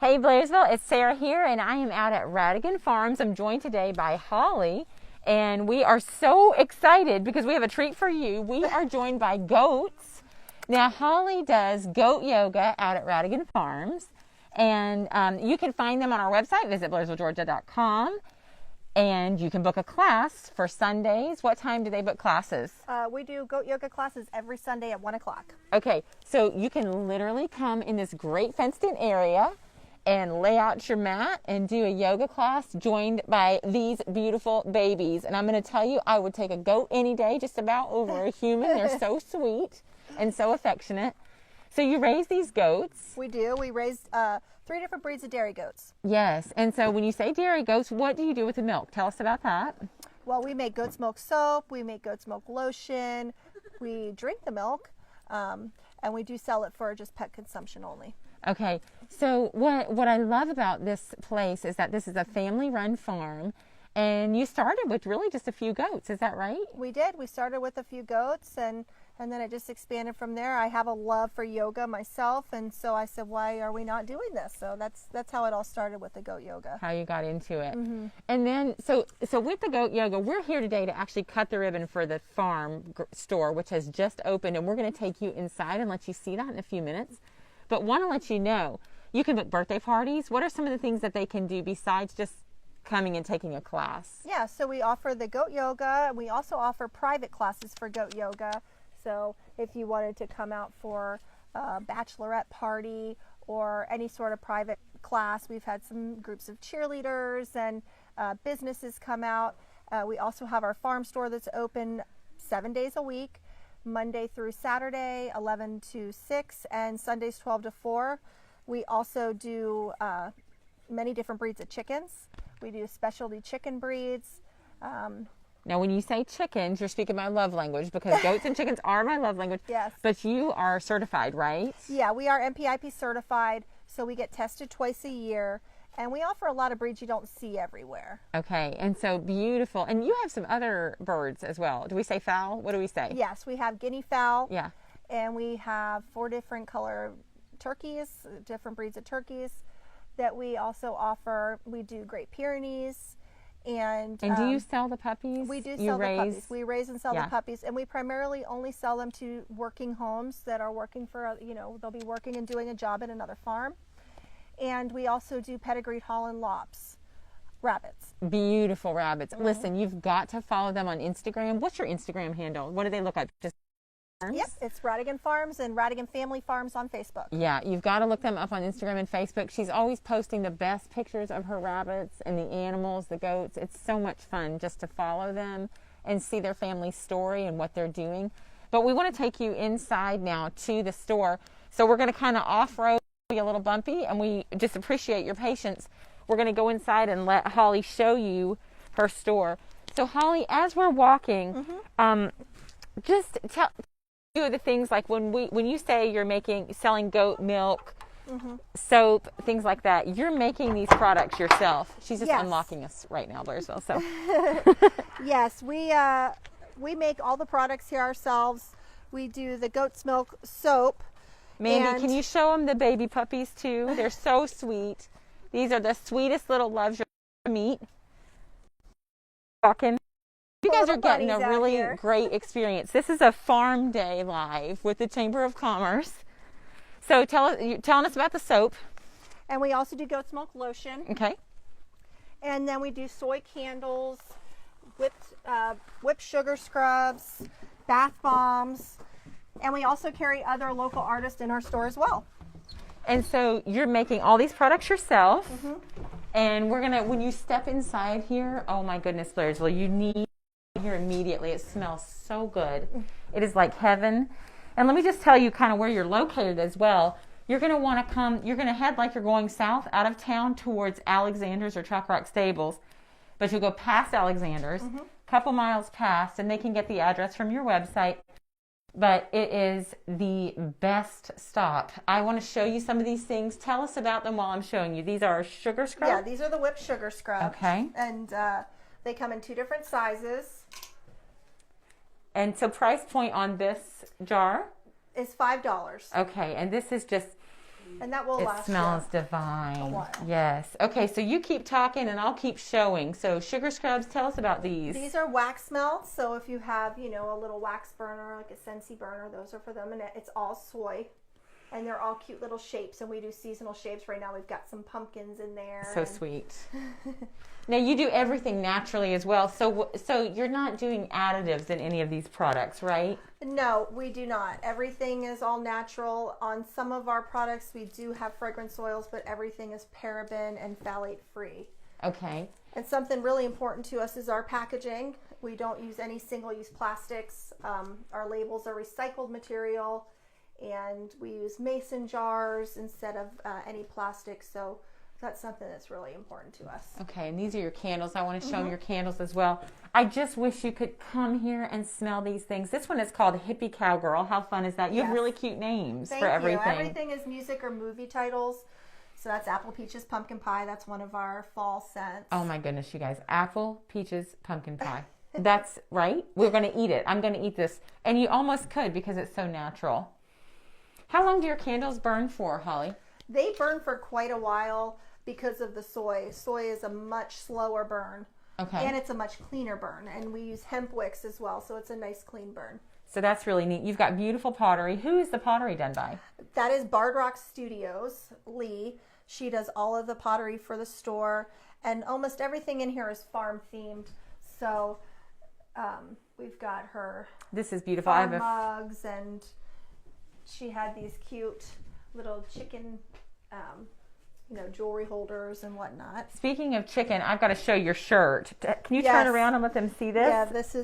Hey Blairsville, it's Sarah here, and I am out at Rhatigan Farms. I'm joined today by Holly, and we are so excited because we have a treat for you. We are joined by goats. Now, Holly does goat yoga out at Rhatigan Farms, and you can find them on our website, visit blairsvillegeorgia.com, and you can book a class for Sundays. What time do they book classes? We do goat yoga classes every Sunday at 1 o'clock. Okay, so you can literally come in this great fenced-in area and lay out your mat and do a yoga class joined by these beautiful babies. And I'm going to tell you, I would take a goat any day just about over a human. They're so sweet and so affectionate. So you raise these goats. We do. We raise 3 different breeds of dairy goats. Yes. And so when you say dairy goats, what do you do with the milk? Tell us about that. Well, we make goat's milk soap. We make goat's milk lotion. We drink the milk. And we do sell it for just pet consumption only. Okay, so what I love about this place is that this is a family-run farm, and you started with really just a few goats. Is that right? We did. We started with a few goats, and then it just expanded from there. I have a love for yoga myself, and so I said, why are we not doing this? So that's how it all started with the goat yoga. How you got into it. Mm-hmm. And then, so with the goat yoga, we're here today to actually cut the ribbon for the farm store, which has just opened, and we're going to take you inside and let you see that in a few minutes. But want to let you know, you can book birthday parties. What are some of the things that they can do besides just coming and taking a class? Yeah, so we offer the goat yoga. We also offer private classes for goat yoga. So if you wanted to come out for a bachelorette party or any sort of private class, we've had some groups of cheerleaders and businesses come out. We also have our farm store that's open 7 days a week. Monday through Saturday, 11 to 6, and Sundays, 12 to 4. We also do many different breeds of chickens. We do specialty chicken breeds. Now, when you say chickens, you're speaking my love language because goats and chickens are my love language. Yes. But you are certified, right? Yeah, we are MPIP certified, so we get tested twice a year. And we offer a lot of breeds you don't see everywhere. Okay, and so beautiful. And you have some other birds as well. Do we say fowl? What do we say? Yes, we have guinea fowl. Yeah. And we have 4 different color turkeys, different breeds of turkeys that we also offer. We do great pyrenees. And do you sell the puppies? We do sell the puppies. We raise and sell the puppies. And we primarily only sell them to working homes that are working for, they'll be working and doing a job at another farm. And we also do pedigreed Holland lops, rabbits. Beautiful rabbits. Mm-hmm. Listen, you've got to follow them on Instagram. What's your Instagram handle? What do they look like? Just farms? Yep, it's Rhatigan Farms and Rhatigan Family Farms on Facebook. Yeah, you've got to look them up on Instagram and Facebook. She's always posting the best pictures of her rabbits and the animals, the goats. It's so much fun just to follow them and see their family story and what they're doing. But we want to take you inside now to the store. So we're going to kind of off-road, a little bumpy, and we just appreciate your patience. We're going to go inside and let Holly show you her store. So Holly, as we're walking, just tell a few of the things, like when you say you're selling goat milk, soap, things like that, you're making these products yourself. She's just unlocking us right now, Blairsville. So yes, we make all the products here ourselves. We do the goat's milk soap. Mandy, can you show them the baby puppies too? They're so sweet. These are the sweetest little loves you'll meet. Walking. You guys are getting a really great experience. This is a farm day live with the Chamber of Commerce. So you're telling us about the soap. And we also do goat's milk lotion. Okay. And then we do soy candles, whipped sugar scrubs, bath bombs. And we also carry other local artists in our store as well. And so you're making all these products yourself. And when you step inside here, oh my goodness, Blairsville, you need here immediately. It smells so good. It is like heaven. And let me just tell you kind of where you're located as well. You're going to want to you're going to head like you're going south out of town towards Alexander's or Chalk Rock Stables. But you'll go past Alexander's, a couple miles past, and they can get the address from your website. But it is the best stop. I want to show you some of these things. Tell us about them while I'm showing you. These are sugar scrubs? Yeah, these are the whipped sugar scrubs. Okay. And they come in 2 different sizes. And so price point on this jar? Is $5. Okay, and this is just And that will last. It smells a divine. while. Yes. Okay, so you keep talking and I'll keep showing. So sugar scrubs, tell us about these. These are wax melts. So if you have, you know, a little wax burner, like a Scentsy burner, those are for them. And it's all soy. And they're all cute little shapes. And we do seasonal shapes. Right now we've got some pumpkins in there. So sweet. Now you do everything naturally as well. So you're not doing additives in any of these products, right? No, we do not. Everything is all natural. On some of our products, we do have fragrance oils, but everything is paraben and phthalate free. Okay. And something really important to us is our packaging. We don't use any single-use plastics. Our labels are recycled material, and we use mason jars instead of any plastic. So that's something that's really important to us. Okay, and these are your candles. I want to show them your candles as well. I just wish you could come here and smell these things. This one is called Hippie Cowgirl. How fun is that? You have really cute names for everything. Thank you. Everything is music or movie titles. So that's Apple Peaches Pumpkin Pie. That's one of our fall scents. Oh my goodness, you guys. Apple, peaches, pumpkin pie. That's right. We're going to eat it. I'm going to eat this. And you almost could because it's so natural. How long do your candles burn for, Holly? They burn for quite a while because of the soy. Soy is a much slower burn. Okay. And it's a much cleaner burn. And we use hemp wicks as well, so it's a nice clean burn. So that's really neat. You've got beautiful pottery. Who is the pottery done by? That is Bard Rock Studios, Lee. She does all of the pottery for the store. And almost everything in here is farm themed. So we've got her this is beautiful. farm mugs, and she had these cute little chicken jewelry holders and whatnot. Speaking of chicken, I've got to show your shirt. Can you turn around and let them see this? Yeah,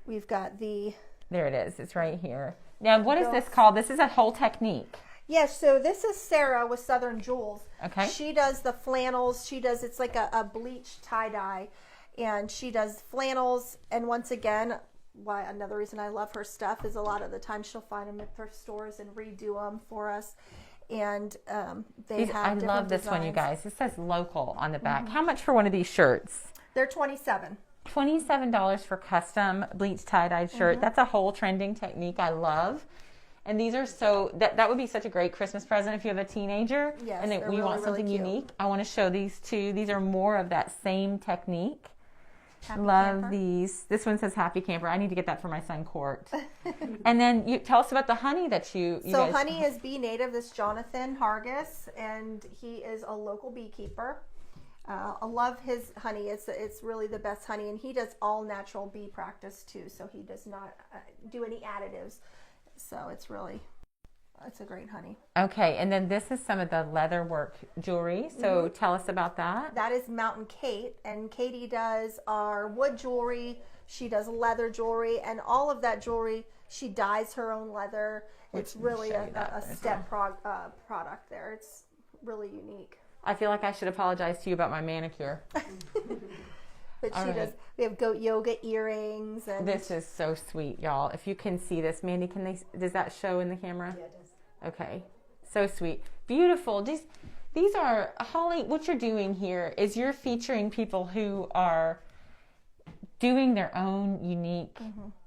we've got the... There it is. It's right here. Now, what is this called? This is a whole technique. Yes, so this is Sarah with Southern Jewels. Okay. She does the flannels. It's like a bleach tie-dye. And she does flannels. And once again, another reason I love her stuff is a lot of the time she'll find them at thrift stores and redo them for us. And I love this one, you guys. It says local on the back. How much for one of these shirts? They're $27. $27 for custom bleach tie-dyed shirt. That's a whole trending technique I love. And these are that would be such a great Christmas present if you have a teenager. Yes, and we want something unique. I want to show these too. These are more of that same technique. Love camper. These. This one says Happy Camper. I need to get that for my son Court. And then you tell us about the honey that you guys... honey is Bee Native. This Jonathan Hargis, and he is a local beekeeper. I love his honey. It's really the best honey, and he does all natural bee practice too. So he does not do any additives. So it's a great honey. Okay, and then this is some of the leather work jewelry. So tell us about that. That is Mountain Kate, and Katie does our wood jewelry. She does leather jewelry, and all of that jewelry, she dyes her own leather. It's really a step product there. It's really unique. I feel like I should apologize to you about my manicure. But we have goat yoga earrings. And this is so sweet, y'all. If you can see this, Mandy, does that show in the camera? Yeah, it does. Okay. So sweet. Beautiful. These are, Holly, what you're doing here is you're featuring people who are doing their own unique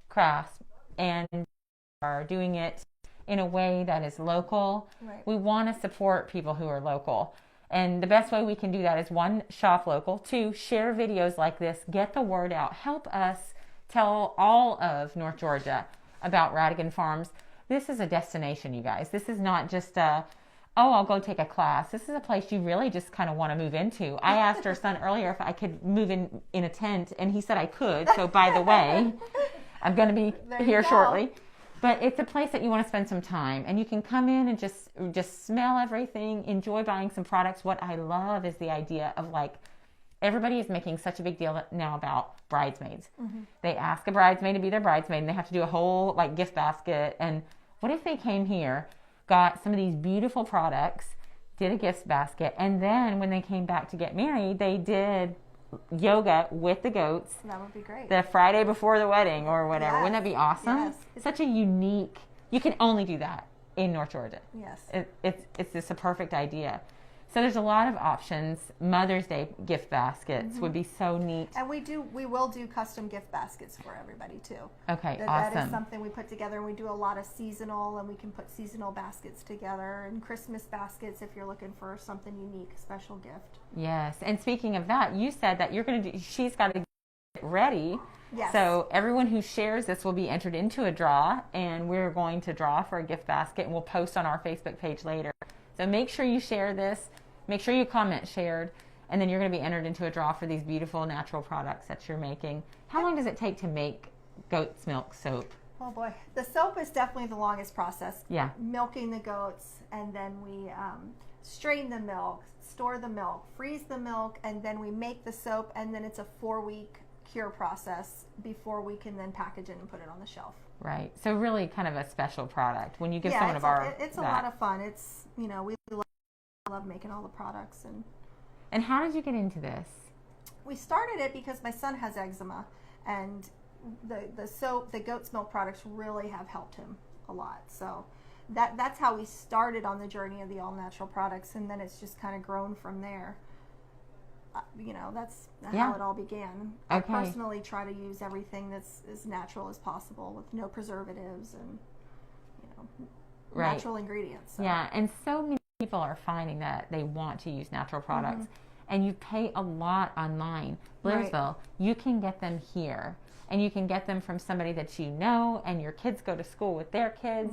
crafts and are doing it in a way that is local. Right. We want to support people who are local. And the best way we can do that is 1, shop local, 2, share videos like this, get the word out, help us tell all of North Georgia about Rhatigan Farms. This is a destination, you guys. This is not just I'll go take a class. This is a place you really just kind of want to move into. I asked our son earlier if I could move in a tent, and he said I could. So by the way, I'm going to be here shortly. But it's a place that you want to spend some time, and you can come in and just smell everything, enjoy buying some products. What I love is the idea of everybody is making such a big deal now about bridesmaids. They ask a bridesmaid to be their bridesmaid, and they have to do a whole gift basket. And what if they came here, got some of these beautiful products, did a gift basket, and then when they came back to get married, they did yoga with the goats. That would be great. The Friday before the wedding or whatever. Wouldn't that be awesome? Yes. Such a unique, you can only do that in North Georgia. Yes. It's just a perfect idea. So there's a lot of options. Mother's Day gift baskets would be so neat. And we will do custom gift baskets for everybody too. Okay, That awesome. is something we put together, and we do a lot of seasonal, and we can put seasonal baskets together, and Christmas baskets if you're looking for something unique, special gift. Yes, and speaking of that, you said that she's got to get ready. Yes. So everyone who shares this will be entered into a draw, and we're going to draw for a gift basket, and we'll post on our Facebook page later. So make sure you share this. Make sure you comment shared, and then you're going to be entered into a draw for these beautiful natural products that you're making. How long does it take to make goat's milk soap? Oh boy, the soap is definitely the longest process. Yeah. Milking the goats, and then we strain the milk, store the milk, freeze the milk, and then we make the soap, and then it's a 4-week cure process before we can then package it and put it on the shelf. Right. So really kind of a special product. When you give someone of our... It's a lot of fun. It's, we love making all the products. And how did you get into this? We started it because my son has eczema, and the soap, the goat's milk products really have helped him a lot. So that's how we started on the journey of the all natural products, and then it's just kind of grown from there. That's how it all began. I personally try to use everything that's as natural as possible with no preservatives and natural ingredients. So. Yeah, and so many people are finding that they want to use natural products, and you pay a lot online. Blairsville, you can get them here, and you can get them from somebody that you know, and your kids go to school with their kids,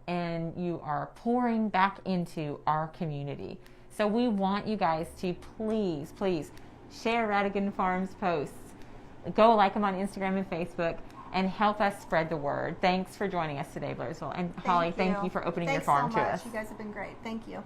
and you are pouring back into our community. So we want you guys to please, please share Rhatigan Farms posts. Go like them on Instagram and Facebook, and help us spread the word. Thanks for joining us today, Blairsville. And Holly, thank you for opening your farm to us. You guys have been great. Thank you.